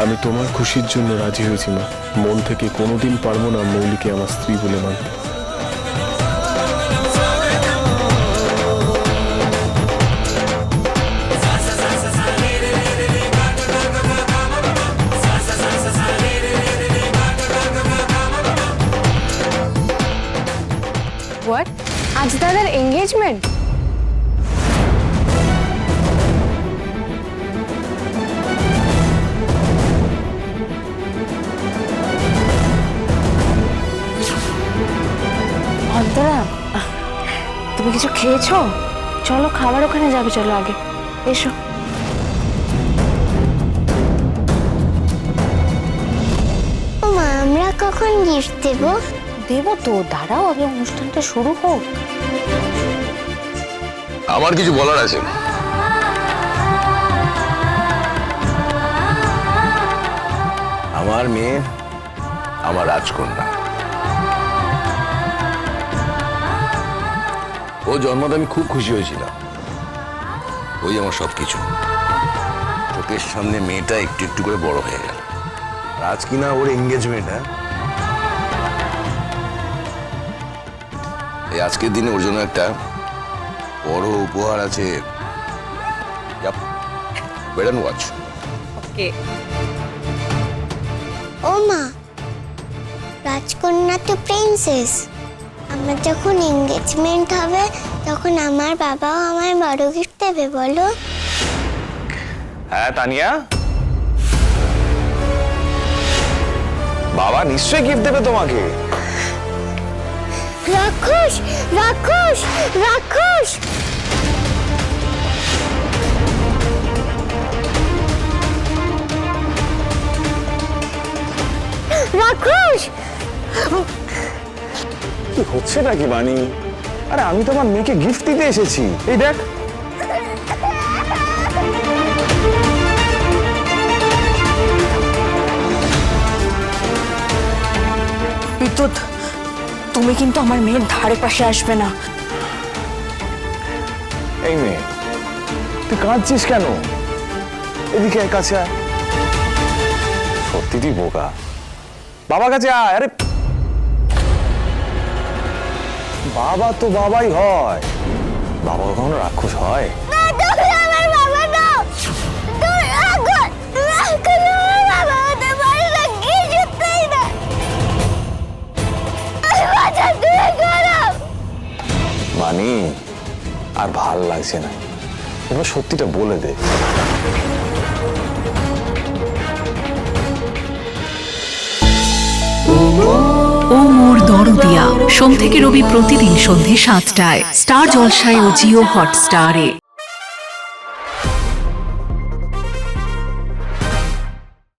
আমি তোমার খুশির জন্য রাজি হয়েছি মা। মন থেকে কোনোদিন পারবো না মৌলিকে আমার স্ত্রী বলে মানতে। What? আজ দাদার এঙ্গেজমেন্ট? অন্তরা, তুমি কিছু খেয়েছো? চলো খাবার ওখানে যাবে, চলো আগে এসো। মা, আমরা কখন গিফট দেবো? দেবো তো, দাঁড়াও আগে অনুষ্ঠানটা শুরু হোক। আমার কিছু বলার আছে। আমার মেয়ে আমার রাজকন্যা। ও জন্মতে আমি খুব খুশি হয়েছিলাম। ওই আমার সবকিছু। চোখের সামনে মেয়েটা একটু একটু করে বড় হয়ে গেল। আজ কিনা ওর এঙ্গেজমেন্ট। হ্যাঁ, এই আজকের দিনে ওর জন্য একটা বড় উপহার আছে। Wait and watch. ওকে। ও মা, রাজকন্যা তো প্রিন্সেস। আমার যখন এঙ্গেজমেন্ট হবে তখন আমার বাবাও আমায় বড় গিফট দেবে, বলো? হ্যাঁ তানিয়া, বাবা নিশ্চয়ই গিফট দেবে তোমাকে। রাক্ষস, রাক্ষস, রাক্ষস! রাক্ষস! কি হচ্ছে নাকি বানি? আরে আমি তোমার মেয়েকে গিফট দিতে এসেছি। এই দেখ। বিদ্যুৎ, তুমি কিন্তু আমার মেয়ের ধারে পাশে আসবে না। এই মেয়ে, তুই কাঁদছিস কেন? এদিকে কাছে আয়। সত্যি তুই বোকা। বাবার কাছে আয়। আরে বাবা তো বাবাই হয়, বাবা কখনো রাক্ষস হয়? মানি, আর ভাল লাগছে না, এবার সত্যিটা বলে দে। ও মোর দরদিয়া, সোম থেকে রবি প্রতিদিন সন্ধে ৭টায় স্টার জলসায় ও জিও হটস্টারে।